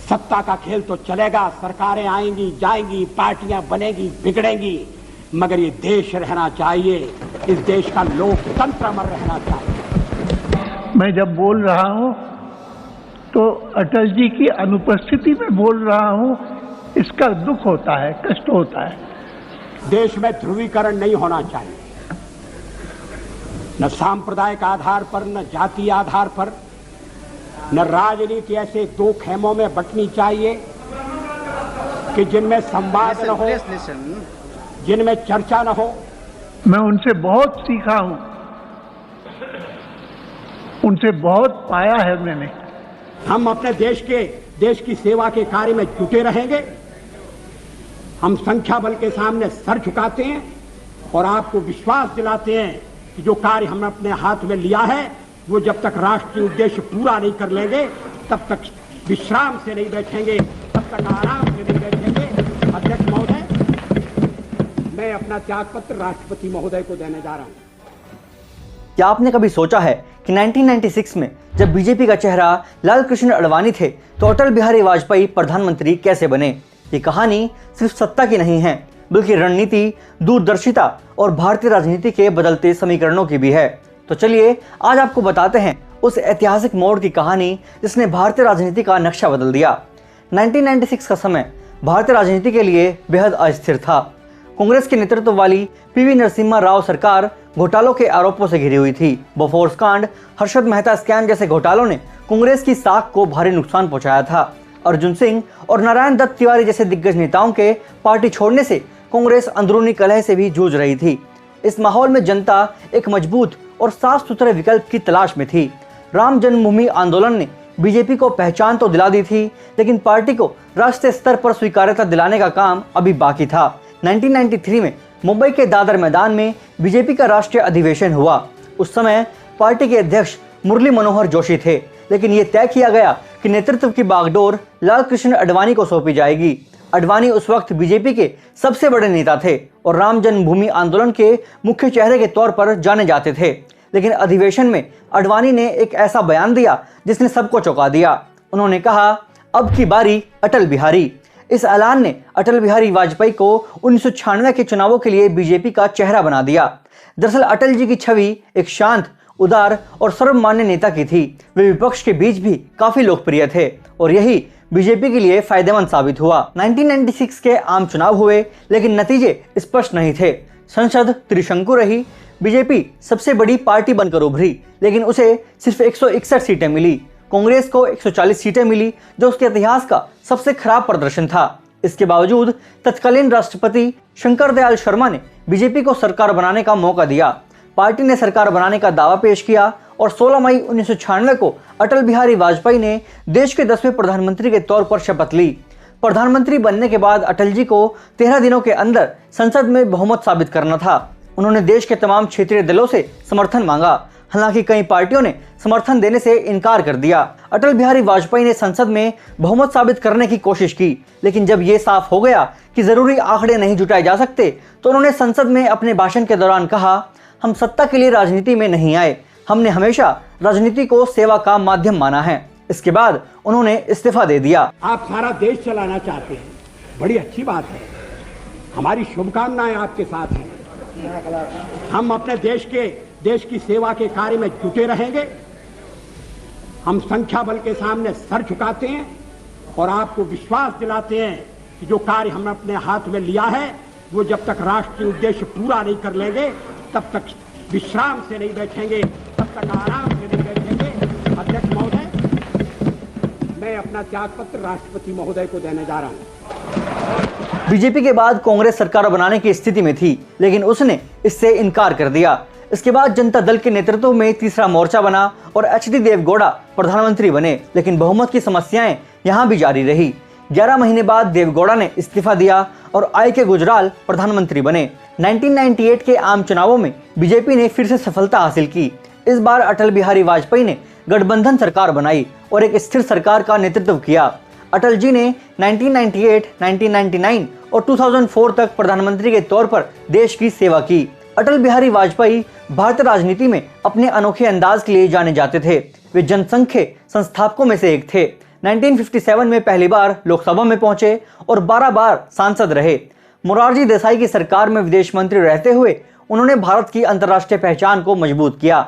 सत्ता का खेल तो चलेगा, सरकारें आएंगी जाएंगी, पार्टियां बनेगी बिगड़ेंगी, मगर ये देश रहना चाहिए, इस देश का लोकतंत्र अमर रहना चाहिए। मैं जब बोल रहा हूं तो अटल जी की अनुपस्थिति में बोल रहा हूं, इसका दुख होता है, कष्ट होता है। देश में ध्रुवीकरण नहीं होना चाहिए, न सांप्रदायिक आधार पर, न जातीय आधार पर, न राजनीति ऐसे दो खेमों में बंटनी चाहिए कि जिनमें संवाद न हो, जिनमें चर्चा न हो। मैं उनसे बहुत सीखा हूं, उनसे बहुत पाया है मैंने। हम अपने देश की सेवा के कार्य में जुटे रहेंगे। हम संख्या बल के सामने सर झुकाते हैं और आपको विश्वास दिलाते हैं कि जो कार्य हमने अपने हाथ में लिया है वो जब तक राष्ट्रीय उद्देश्य पूरा नहीं कर लेंगे तब तक विश्राम से नहीं बैठेंगे, तब तक आराम से नहीं बैठेंगे। अध्यक्ष महोदय, मैं अपना त्यागपत्र राष्ट्रपति महोदय को देने जा रहा हूं। क्या आपने कभी सोचा है कि 1996 में जब बीजेपी का चेहरा लाल कृष्ण अडवाणी थे तो अटल बिहारी वाजपेयी प्रधानमंत्री कैसे बने? ये कहानी सिर्फ सत्ता की नहीं है, बल्कि रणनीति, दूरदर्शिता और भारतीय राजनीति के बदलते समीकरणों की भी है। तो चलिए आज आपको बताते हैं उस ऐतिहासिक मोड़ की कहानी जिसने भारतीय राजनीति का नक्शा बदल दिया। 1996 का समय भारतीय राजनीति के लिए बेहद अस्थिर था। कांग्रेस के नेतृत्व वाली पीवी नरसिम्हा राव सरकार घोटालों के आरोपों से घिरी हुई थी। बोफोर्स कांड, हर्षद मेहता स्कैम जैसे घोटालों ने कांग्रेस की साख को भारी नुकसान पहुंचाया था। अर्जुन सिंह और नारायण दत्त तिवारी जैसे दिग्गज नेताओं के पार्टी छोड़ने से कांग्रेस अंदरूनी कलह से भी जूझ रही थी। इस माहौल में जनता एक मजबूत और साफ सुथरे विकल्प की तलाश में थी। राम जन्मभूमि आंदोलन ने बीजेपी को पहचान तो दिला दी थी, लेकिन पार्टी को राष्ट्रीय स्तर पर स्वीकार्यता दिलाने का काम अभी बाकी था। 1993 में मुंबई के दादर मैदान में बीजेपी का राष्ट्रीय अधिवेशन हुआ। उस समय पार्टी के अध्यक्ष मुरली मनोहर जोशी थे, लेकिन ये तय किया गया कि नेतृत्व की बागडोर लाल कृष्ण अडवाणी को सौंपी जाएगी। अडवाणी उस वक्त बीजेपी के सबसे बड़े नेता थे और राम जन्मभूमि आंदोलन के मुख्य चेहरे के तौर पर जाने जाते थे। लेकिन अधिवेशन में अडवाणी ने एक ऐसा बयान दिया जिसने सबको चौंका दिया। उन्होंने कहा, अब की बारी अटल बिहारी। इस ऐलान ने अटल बिहारी वाजपेयी को 1996 के चुनावों के लिए बीजेपी का चेहरा बना दिया। दरअसल अटल जी की छवि एक शांत, उदार और सर्वमान्य नेता की थी। वे विपक्ष के बीच भी काफी लोकप्रिय थे और यही बीजेपी के लिए फायदेमंद साबित हुआ। 1996 के आम चुनाव हुए, लेकिन नतीजे स्पष्ट नहीं थे। संसद त्रिशंकु रही। बीजेपी सबसे बड़ी पार्टी बनकर उभरी, लेकिन उसे सिर्फ 161 सीटें मिली। कांग्रेस को 140 सीटें मिली, जो उसके इतिहास का सबसे खराब प्रदर्शन था। इसके बावजूद तत्कालीन राष्ट्रपति शंकर दयाल शर्मा ने बीजेपी को सरकार बनाने का मौका दिया। पार्टी ने सरकार बनाने का दावा पेश किया और 16 मई 1996 को अटल बिहारी वाजपेयी ने देश के 10वें प्रधानमंत्री के तौर पर शपथ ली। प्रधानमंत्री बनने के बाद अटल जी को 13 दिनों के अंदर संसद में बहुमत साबित करना था। उन्होंने देश के तमाम क्षेत्रीय दलों से समर्थन मांगा, हालांकि कई पार्टियों ने समर्थन देने से इनकार कर दिया। अटल बिहारी वाजपेयी ने संसद में बहुमत साबित करने की कोशिश की, लेकिन जब ये साफ हो गया कि जरूरी आंकड़े नहीं जुटाए जा सकते, तो उन्होंने संसद में अपने भाषण के दौरान कहा, हम सत्ता के लिए राजनीति में नहीं आए, हमने हमेशा राजनीति को सेवा का माध्यम माना है। इसके बाद उन्होंने इस्तीफा दे दिया। आप सारा देश चलाना चाहते हैं, बड़ी अच्छी बात है, हमारी शुभकामनाएं आपके साथ हैं। हम अपने देश की सेवा के कार्य में जुटे रहेंगे। हम संख्या बल के सामने सर झुकाते हैं और आपको विश्वास दिलाते हैं कि जो कार्य हमने अपने हाथ में लिया है वो जब तक राष्ट्रीय उद्देश्य पूरा नहीं कर लेंगे तब तक विश्राम से नहीं बैठेंगे, तब तक आराम से नहीं बैठेंगे। अध्यक्ष महोदय, मैं अपना त्यागपत्र राष्ट्रपति महोदय को देने जा रहा हूं। बीजेपी के बाद कांग्रेस सरकार बनाने की स्थिति में थी, लेकिन उसने इससे इनकार कर दिया। इसके बाद जनता दल के नेतृत्व में तीसरा मोर्चा बना और एचडी देवगौड़ा प्रधानमंत्री बने, लेकिन बहुमत की समस्याएं यहां भी जारी रही। 11 महीने बाद देवगौड़ा ने इस्तीफा दिया और आई के गुजराल प्रधानमंत्री बने। 1998 के आम चुनावों में बीजेपी ने फिर से सफलता हासिल की। इस बार अटल बिहारी वाजपेयी ने गठबंधन सरकार बनाई और एक स्थिर सरकार का नेतृत्व किया। अटल जी ने 1998, 1999 और 2004 तक प्रधानमंत्री के तौर पर देश की सेवा की। अटल बिहारी वाजपेयी भारतीय राजनीति में अपने अनोखे अंदाज के लिए जाने जाते थे। वे जनसंघ के संस्थापकों में से एक थे। 1957 में पहली बार लोकसभा में पहुंचे और 12 बार सांसद रहे। मोरारजी देसाई की सरकार में विदेश मंत्री रहते हुए उन्होंने भारत की अंतर्राष्ट्रीय पहचान को मजबूत किया।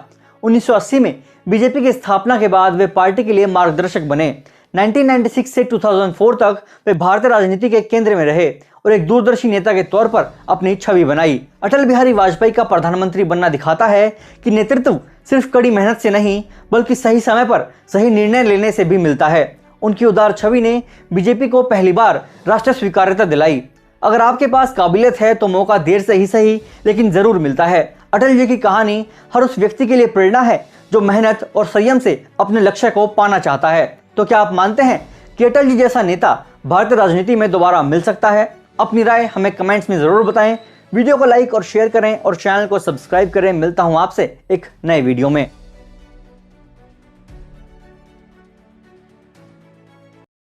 1980 में बीजेपी की स्थापना के बाद वे पार्टी के लिए मार्गदर्शक बने। 1996 से 2004 तक वे भारतीय राजनीति के केंद्र में रहे और एक दूरदर्शी नेता के तौर पर अपनी छवि बनाई। अटल बिहारी वाजपेयी का प्रधानमंत्री बनना दिखाता है कि नेतृत्व सिर्फ कड़ी मेहनत से नहीं बल्कि सही समय पर सही निर्णय लेने से भी मिलता है। उनकी उदार छवि ने बीजेपी को पहली बार राष्ट्रीय स्वीकार्यता दिलाई। अगर आपके पास काबिलियत है तो मौका देर से ही सही लेकिन जरूर मिलता है। अटल जी की कहानी हर उस व्यक्ति के लिए प्रेरणा है जो मेहनत और संयम से अपने लक्ष्य को पाना चाहता है। तो क्या आप मानते हैं कि अटल जी जैसा नेता भारतीय राजनीति में दोबारा मिल सकता है? अपनी राय हमें कमेंट्स में जरूर बताएं। वीडियो को लाइक और शेयर करें और चैनल को सब्सक्राइब करें। मिलता हूं आपसे एक नए वीडियो में।